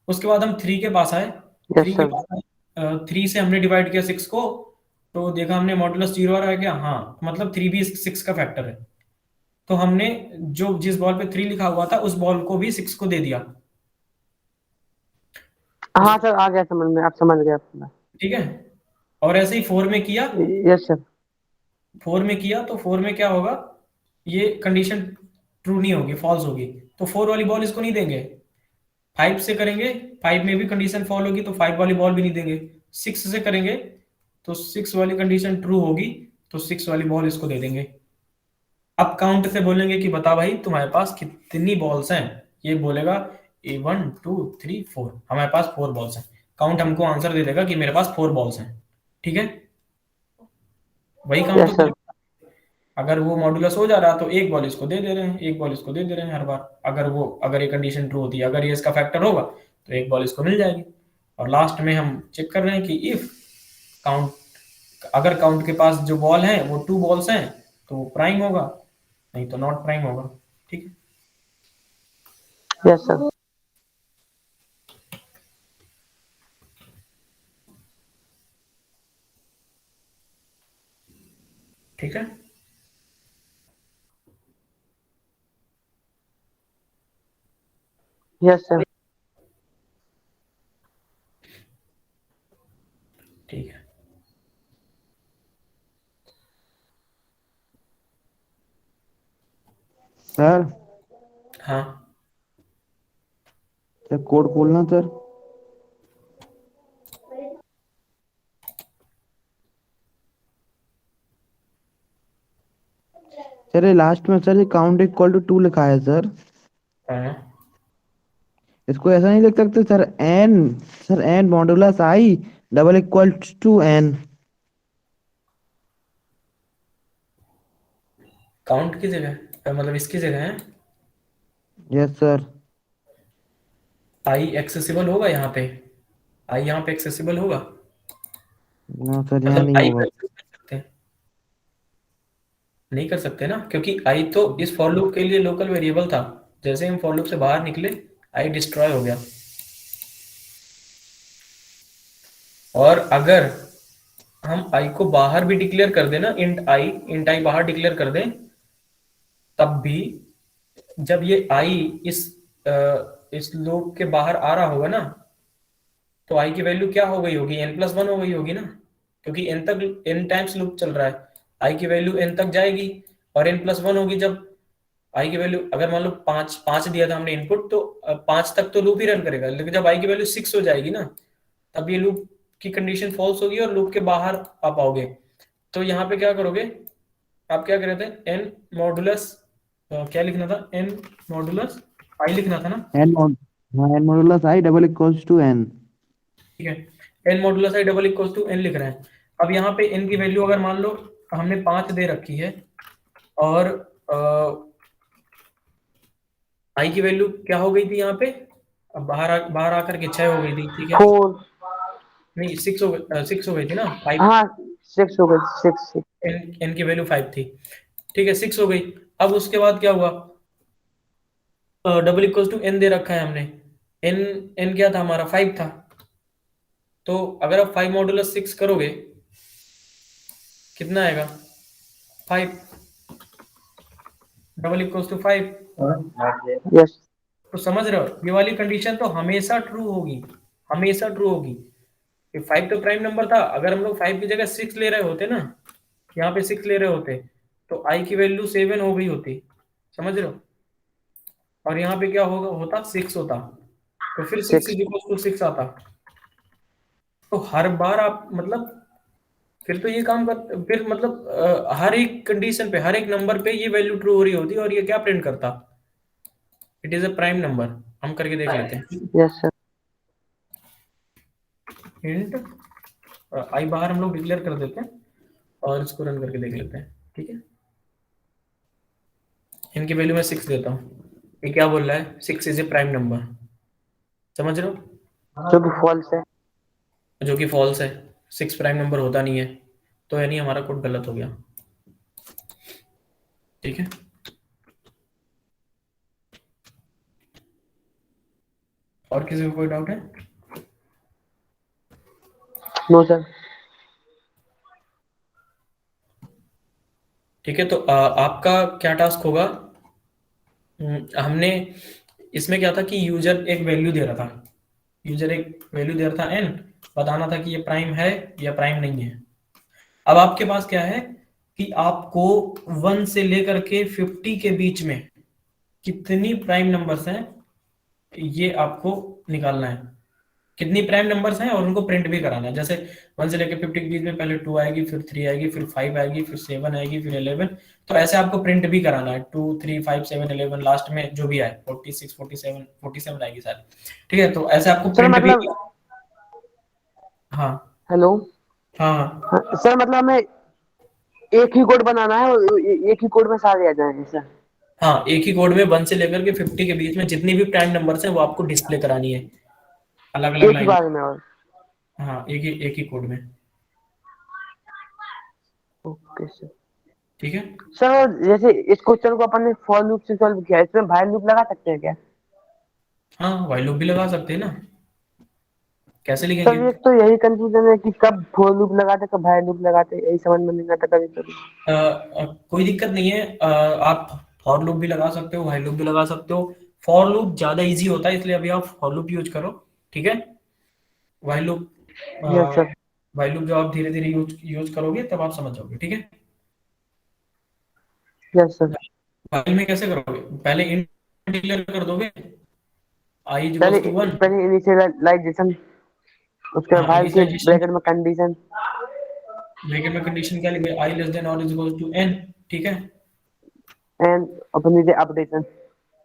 उसके बाद हम 3 के पास आए। यस 3 के सर। पास आए, 3 से हमने डिवाइड किया 6 को, तो देखा हमने मॉडुलस 0 आ रहा है क्या, हाँ, मतलब 3 भी 6 का फैक्टर है। तो हमने जो जिस बॉल पे 3 लिखा हुआ था उस बॉल को भी 6 को दे दिया, हाँ सर, आ गया समझ में, आप समझ गए अपना। ठीक है। और ऐसे ही 4 में किया, यस सर। 4 में किया तो 4 में क्या होगा, ये कंडीशन ट्रू नहीं होगी, फॉल्स होगी, तो 4 वाली बॉल इसको नहीं देंगे। 5 से करेंगे, 5 में भी कंडीशन फॉल होगी तो 5 वाली बॉल भी नहीं देंगे। 6 से करेंगे तो 6 वाली कंडीशन ट्रू होगी तो 6 वाली बॉल इसको दे देंगे। अब काउंट से बोलेंगे कि बता भाई तुम्हारे पास कितनी बॉल्स हैं, ये बोलेगा 1 2 3 4, हमारे पास 4 बॉल्स हैं। काउंट हमको आंसर दे देगा कि मेरे पास 4 बॉल्स हैं, ठीक है। वही काउंट यस सर। अगर वो मॉडुलस हो जा रहा तो एक बॉल इसको दे दे रहे हैं, एक बॉल इसको दे दे रहे हैं हर बार। अगर ये कंडीशन ट्रू होती है, अगर ये इसका फैक्टर होगा तो एक बॉल इसको मिल जाएगी। और लास्ट में हम चेक कर रहे हैं कि इफ काउंट, अगर काउंट के पास जो बॉल है वो 2 बॉल्स हैं तो वो प्राइम होगा, नहीं तो नॉट प्राइम होगा, ठीक है। Yes sir. ठीक है, यस सर। ठीक है। सर हाँ, सर कोड खोलना सर। सर ये लास्ट में सर ये काउंट इक्वल टू 2 लिखा है सर, हाँ। इसको ऐसा नहीं लिख सकते sir, n, sir n modulus i double equal to n. Count की जगह मतलब इसकी जगह है, यस सर। आई एक्सेसिबल होगा यहाँ पे, आई यहाँ पे एक्सेसिबल होगा, ना सर यहाँ मतलब नहीं आई होगा। कर सकते हैं, नहीं कर सकते ना, क्योंकि आई तो इस फॉर लूप के लिए लोकल वेरिएबल था। जैसे हम फॉर लूप से बाहर निकले आई डिस्ट्रॉय हो गया। और अगर हम आई को बाहर भी डिक्लेयर कर देना, इंट आई बाहर डिक्लेयर कर दें, तब भी जब ये आई इस लूप के बाहर आ रहा होगा ना, तो आई की वैल्यू क्या हो गई होगी, n+1 हो गई होगी ना, क्योंकि n टाइम्स लूप चल रहा है। आई की वैल्यू n तक जाएगी और n+1 होगी जब आई की वैल्यू अगर मान लो 5 दिया था हमने इनपुट, तो 5 तक तो लूप ही रन करेगा, लेकिन जब आई की वैल्यू 6 हो जाएगी ना, तब ये लूप की कंडीशन फॉल्स होगी और लूप के बाहर आ पाओगे। तो यहाँ पे क्या करोगे, आप क्या कर रहे थे, एन मॉडुलस क्या लिखना था, एन मॉडुलस आई लिखना था ना, n modulus i double equals to n। ठीक है, n modulus i double equals to n लिख रहे हैं। अब यहाँ पे एन की वैल्यू अगर मान लो हमने 5 दे रखी है, और आई की वैल्यू क्या हो गई थी यहाँ पे, अब बाहर आकर के 6 हो गई थी, ठीक है, 4। नहीं 6 हो गई थी ना, 5, हाँ 6 हो गए, 6। एन की वैल्यू 5 थी, ठीक है, 6 हो गई। अब उसके बाद क्या हुआ, डबल इक्वल्स टू एन दे रखा है हमने, एन एन क्या था हमारा, 5 था। तो अगर आप 5 मॉडुलस 6 करोगे कितना आएगा, 5 डबल इक्वल्स टू 5। यस तो समझ रहे हो, ये वाली कंडीशन तो हमेशा ट्रू होगी, हमेशा ट्रू होगी। 5 तो प्राइम नंबर था, अगर हम लोग 5 की जगह 6 ले रहे होते ना, यहाँ पे 6 ले रहे होते, तो आई की वैल्यू 7 हो गई होती, समझ रहे हो, और यहाँ पे क्या होता 6 होता, तो फिर 6 6। इज इक्वल टू 6 आता। तो हर बार आप मतलब, फिर तो ये काम कर, फिर मतलब हर एक कंडीशन पे, हर एक नंबर पे ये वैल्यू ट्रू हो रही होती, और ये क्या प्रिंट करता, it is a prime number. हम करके देख लेते हैं, यस सर। इंट आई बाहर हम लोग डिक्लेयर कर देते हैं, और इसको रन करके देख लेते हैं, ठीक है। इनकी वैल्यू मैं 6 देता हूँ, ये क्या बोल रहा है, 6 इज ए प्राइम नंबर, समझ रहे हो, जो कि फॉल्स है। जो कि फॉल्स है, 6 प्राइम नंबर होता नहीं है, तो यानी हमारा कोड गलत हो गया, ठीक है। और किसी को कोई डाउट है, नो सर। ठीक है। तो आपका क्या टास्क होगा, हमने इसमें क्या था कि यूजर एक वैल्यू दे रहा था, यूजर एक वैल्यू दे रहा था एन, बताना था कि ये प्राइम है या प्राइम नहीं है। अब आपके पास क्या है कि आपको 1 से लेकर के 50 के बीच में कितनी प्राइम नंबर्स हैं ये आपको निकालना है, कितनी प्राइम नंबर्स हैं, और उनको प्रिंट भी कराना है। जैसे 1 से लेकर 50 के बीच में पहले 2 आएगी, फिर 3 आएगी, फिर 5 आएगी, फिर 7 आएगी, फिर 11, तो ऐसे आपको प्रिंट भी कराना है, 2 3 5 7 11, लास्ट में जो भी आए 46 47 आएगी सारी, ठीक है। तो ऐसे आपको सर प्रिंट भी, मतलब, हाँ हेलो, हाँ हाँ सर मतलब हमें एक ही कोड बनाना है और एक ही कोड में सारे आ जाएंगे सर। हाँ, एक ही कोड में 1 से लेकर के 50 के बीच में जितनी भी प्राइम नंबर्स हैं वो आपको डिस्प्ले करानी है, अलग अलग एक ही लाइन, बार में। और हाँ एक ही कोड में, ओके सर। ठीक है। सर जैसे इस क्वेश्चन को अपन ने फॉर लूप से सॉल्व किया, इसमें भाई लूप लगा सकते हैं क्या? हाँ व्हाइल लूप भी लगा सकते हैं ना, कैसे लिखेंगे, सर एक तो यही कंफ्यूजन है कि कब फॉर लूप लगाते कब भाई लूप लगाते, यही समझ में नहीं आता कभी कभी। कोई दिक्कत नहीं है, आप फॉर लूप भी लगा सकते हो, व्हाइल लूप भी लगा सकते हो। फॉर लूप ज्यादा इजी होता है, इसलिए अभी आप फॉर लूप यूज करो, ठीक है। While loop yes sir. While loop जब आप धीरे धीरे यूज करोगे तब आप समझ जाओगे, ठीक है। Yes sir. व्हाइल में कैसे करोगे, पहले इंट डिक्लेयर कर दोगे, आई इज पहले इक्वल्स टू 1, पहले इनिशियलाइजेशन, उसके बाद हाँ भाई के इनिशियलाइजेशन, ब्रैकेट में कंडीशन, ब्रैकेट में कंडीशन क्या लिखे, आई लेस देन और इज इक्वल्स टू एन, ठीक है। एंड अपन नीचे अपडेशन।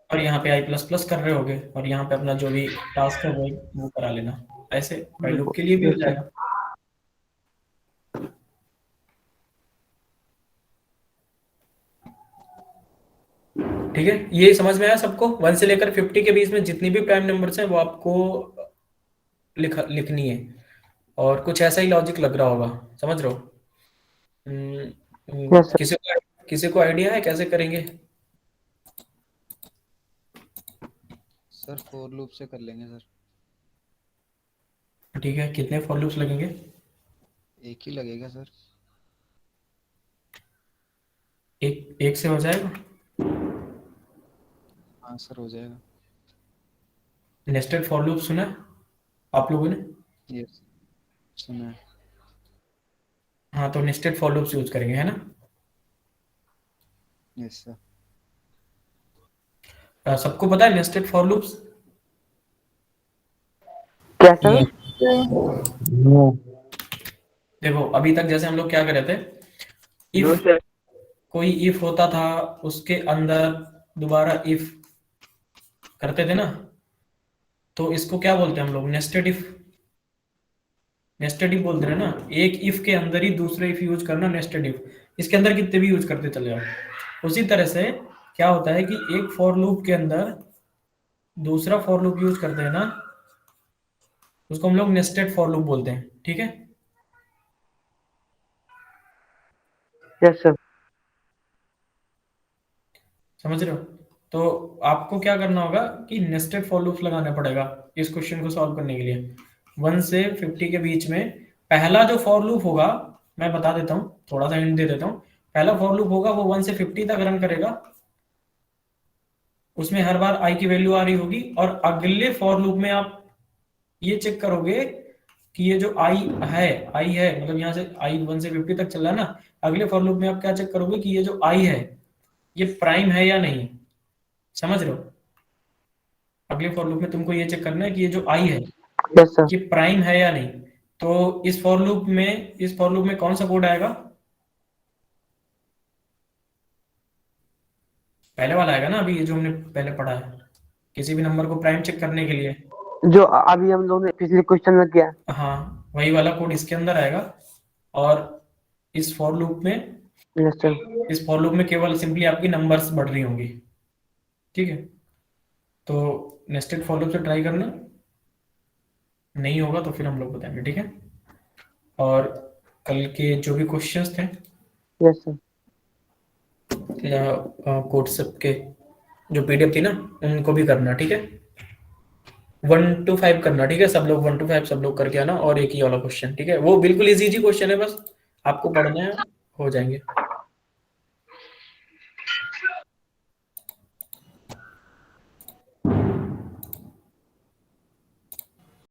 और यहाँ पे आई प्लस प्लस कर रहे होगे, और यहाँ पे अपना जो भी टास्क है वो करा लेना, ऐसे व्हाइल लूप के लिए भी हो यस सर। जाएगा, ठीक है। ये समझ में आया सबको, 1 से लेकर 50 के बीच में जितनी भी प्राइम नंबर्स हैं वो आपको लिखनी है, और कुछ ऐसा ही लॉजिक लग रहा होगा, समझ रहे हो। Yes sir. किसी को आइडिया है कैसे करेंगे, सर फोर लूप से कर लेंगे सर। ठीक है, कितने फॉर लूप्स लगेंगे, एक ही लगेगा सर। एक से हो जाएगा, हाँ सर हो जाएगा। नेस्टेड फॉर लूप सुना है आप लोगों ने, यस सुना है। हाँ तो नेस्टेड फॉर लूप्स यूज करेंगे, है ना। Yes sir. सबको पता है नेस्टेड फॉर लूप्स? क्या सर? देखो अभी तक जैसे हम लोग क्या कर रहे थे, इफ कोई इफ होता था उसके अंदर दोबारा इफ करते थे ना, तो इसको क्या बोलते हैं हम लोग? Nested if. नेस्टेड इफ बोलते हैं ना, एक इफ के अंदर ही दूसरे इफ यूज करना नेस्टेड इफ। इसके अंदर कितने भी यूज करते चले जाओ। उसी तरह से क्या होता है कि एक फॉर लूप के अंदर दूसरा फॉर लूप यूज करते हैं ना, उसको हम लोग नेस्टेड फॉर लूप बोलते हैं। ठीक है, यस सर। समझ रहे हो? तो आपको क्या करना होगा कि नेस्टेड फॉर लूप लगाना पड़ेगा इस क्वेश्चन को सॉल्व करने के लिए। 1 से 50 के बीच में पहला जो फॉर लूप होगा, मैं बता देता हूँ, थोड़ा सा हिंट दे देता हूँ। पहला फॉर लूप होगा वो 1 से 50 तक रन करेगा, उसमें हर बार आई की वैल्यू आ रही होगी। और अगले फॉर लूप में आप ये चेक करोगे कि ये जो आई है मतलब यहाँ से आई 1 से 50 तक चल रहा है ना, अगले फॉर लूप में आप क्या चेक करोगे कि ये जो आई है ये प्राइम है या नहीं। समझ रहे हो? अगले फॉर लूप में तुमको ये चेक करना है कि ये जो आई है यस सर। ये प्राइम है या नहीं। तो इस फॉर लूप में कौन सा कोड आएगा? पहले वाला आएगा ना, अभी ये जो हमने पहले पढ़ा है, किसी भी नंबर को प्राइम चेक करने के लिए। जो अभी हम लोग ने पिछले क्वेश्चन में किया। हाँ, वही वाला कोड इसके अंदर आएगा। और इस फॉर लूप में यस सर। इस फॉर लूप में केवल सिंपली आपकी नंबर्स बढ़ रही होंगी। ठीक है, तो नेस्टेड फॉर लूप से ट्राई करना, नहीं होगा तो फिर हम लोग बताएंगे। ठीक है, और कल के जो भी क्वेश्चंस थे यस सर। कोड सब के जो पीडीएफ थी ना, उनको भी करना। ठीक है, 1 to 5 करना। ठीक है, सब लोग 1 to 5 सब लोग करके आना। और एक ही वाला क्वेश्चन, ठीक है, वो बिल्कुल इजी क्वेश्चन है, बस आपको पढ़ना है, हो जाएंगे।